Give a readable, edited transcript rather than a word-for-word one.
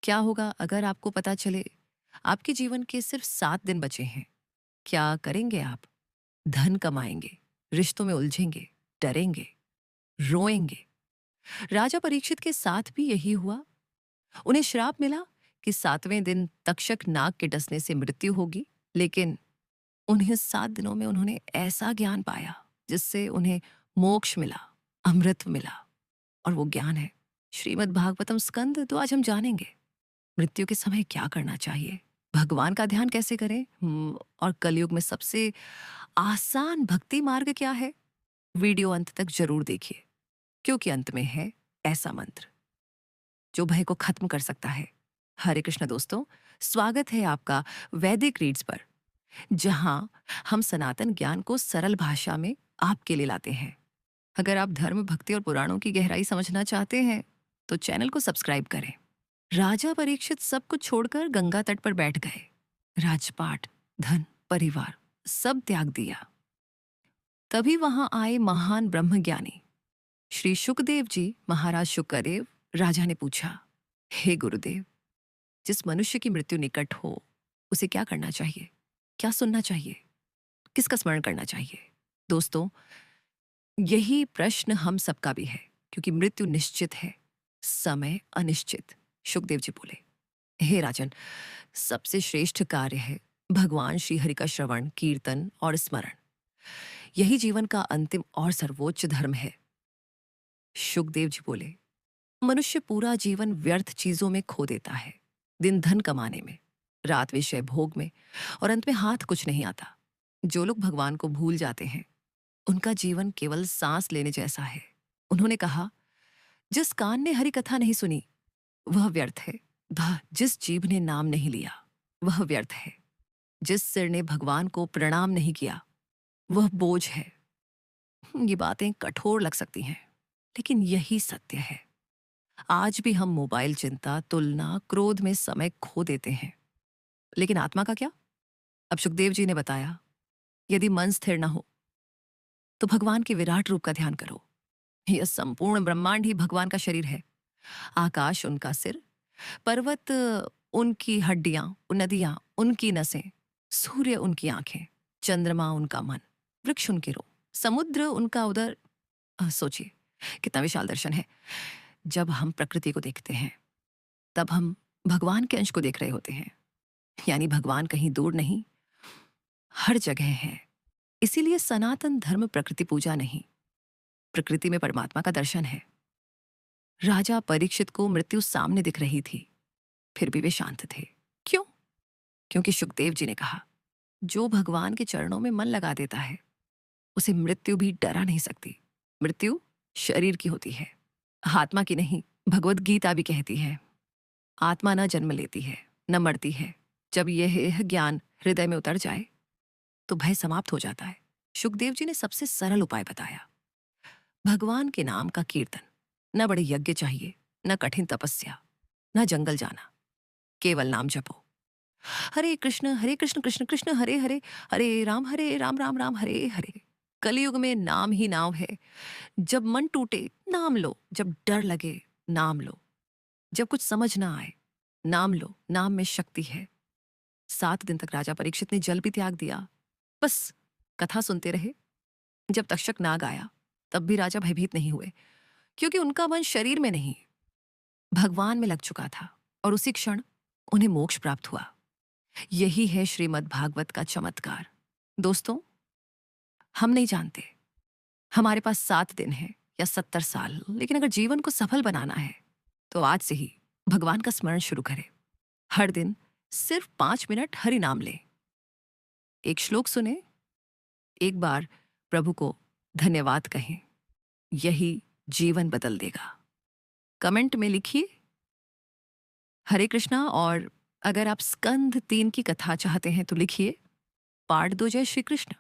क्या होगा अगर आपको पता चले आपके जीवन के सिर्फ 7 दिन बचे हैं? क्या करेंगे आप? धन कमाएंगे, रिश्तों में उलझेंगे, डरेंगे, रोएंगे। राजा परीक्षित के साथ भी यही हुआ। उन्हें श्राप मिला कि 7वें दिन तक्षक नाग के डसने से मृत्यु होगी, लेकिन उन्हें 7 दिनों में उन्होंने ऐसा ज्ञान पाया जिससे उन्हें मोक्ष मिला, अमृत मिला। और वो ज्ञान है श्रीमद् भागवतम स्कंद। तो आज हम जानेंगे मृत्यु के समय क्या करना चाहिए, भगवान का ध्यान कैसे करें, और कलयुग में सबसे आसान भक्ति मार्ग क्या है। वीडियो अंत तक जरूर देखिए, क्योंकि अंत में है ऐसा मंत्र जो भय को खत्म कर सकता है। हरे कृष्ण दोस्तों, स्वागत है आपका वैदिक रीड्स पर, जहां हम सनातन ज्ञान को सरल भाषा में आपके लिए लाते हैं। अगर आप धर्म, भक्ति और पुराणों की गहराई समझना चाहते हैं तो चैनल को सब्सक्राइब करें। राजा परीक्षित सब कुछ छोड़कर गंगा तट पर बैठ गए। राजपाट, धन, परिवार सब त्याग दिया। तभी वहां आए महान ब्रह्मज्ञानी श्री शुकदेव जी। महाराज शुकदेव राजा ने पूछा, हे गुरुदेव, जिस मनुष्य की मृत्यु निकट हो उसे क्या करना चाहिए, क्या सुनना चाहिए, किसका स्मरण करना चाहिए? दोस्तों, यही प्रश्न हम सबका भी है, क्योंकि मृत्यु निश्चित है, समय अनिश्चित। शुकदेव जी बोले, हे राजन, सबसे श्रेष्ठ कार्य है भगवान श्री हरि का श्रवण, कीर्तन और स्मरण। यही जीवन का अंतिम और सर्वोच्च धर्म है। शुकदेव जी बोले, मनुष्य पूरा जीवन व्यर्थ चीजों में खो देता है, दिन धन कमाने में, रात विषय भोग में, और अंत में हाथ कुछ नहीं आता। जो लोग भगवान को भूल जाते हैं उनका जीवन केवल सांस लेने जैसा है। उन्होंने कहा, जिस कान ने हरि कथा नहीं सुनी वह व्यर्थ है। जिस जीभ ने नाम नहीं लिया वह व्यर्थ है। जिस सिर ने भगवान को प्रणाम नहीं किया वह बोझ है। ये बातें कठोर लग सकती हैं, लेकिन यही सत्य है। आज भी हम मोबाइल चिंता, तुलना, क्रोध में समय खो देते हैं, लेकिन आत्मा का क्या? अब सुखदेव जी ने बताया, यदि मन स्थिर न हो तो भगवान के विराट रूप का ध्यान करो। यह संपूर्ण ब्रह्मांड ही भगवान का शरीर है। आकाश उनका सिर, पर्वत उनकी हड्डियां, नदियां उनकी नसें, सूर्य उनकी आंखें, चंद्रमा उनका मन, वृक्ष उनके रो, समुद्र उनका उदर। सोचिए कितना विशाल दर्शन है। जब हम प्रकृति को देखते हैं तब हम भगवान के अंश को देख रहे होते हैं। यानी भगवान कहीं दूर नहीं, हर जगह है। इसीलिए सनातन धर्म प्रकृति पूजा नहीं, प्रकृति में परमात्मा का दर्शन है। राजा परीक्षित को मृत्यु सामने दिख रही थी, फिर भी वे शांत थे। क्यों? क्योंकि शुकदेव जी ने कहा, जो भगवान के चरणों में मन लगा देता है उसे मृत्यु भी डरा नहीं सकती। मृत्यु शरीर की होती है, आत्मा की नहीं। भगवत गीता भी कहती है, आत्मा न जन्म लेती है न मरती है। जब यह ज्ञान हृदय में उतर जाए तो भय समाप्त हो जाता है। शुकदेव जी ने सबसे सरल उपाय बताया, भगवान के नाम का कीर्तन। न बड़े यज्ञ चाहिए, न कठिन तपस्या, न जंगल जाना, केवल नाम जपो। हरे कृष्ण कृष्ण कृष्ण हरे हरे, हरे राम राम राम हरे हरे। कलयुग में नाम ही नाम है। जब मन टूटे नाम लो, जब डर लगे नाम लो, जब कुछ समझ ना आए नाम लो। नाम में शक्ति है। 7 दिन तक राजा परीक्षित ने जल भी त्याग दिया, बस कथा सुनते रहे। जब तक्षक नाग आया तब भी राजा भयभीत नहीं हुए, क्योंकि उनका मन शरीर में नहीं, भगवान में लग चुका था, और उसी क्षण उन्हें मोक्ष प्राप्त हुआ। यही है श्रीमद् भागवत का चमत्कार। दोस्तों, हम नहीं जानते हमारे पास 7 दिन है या 70 साल, लेकिन अगर जीवन को सफल बनाना है तो आज से ही भगवान का स्मरण शुरू करें। हर दिन सिर्फ 5 मिनट हरि नाम लें, एक श्लोक सुने, एक बार प्रभु को धन्यवाद कहें। यही जीवन बदल देगा। कमेंट में लिखिए हरे कृष्णा, और अगर आप स्कंद 3 की कथा चाहते हैं तो लिखिए पार्ट 2 जय श्री कृष्ण।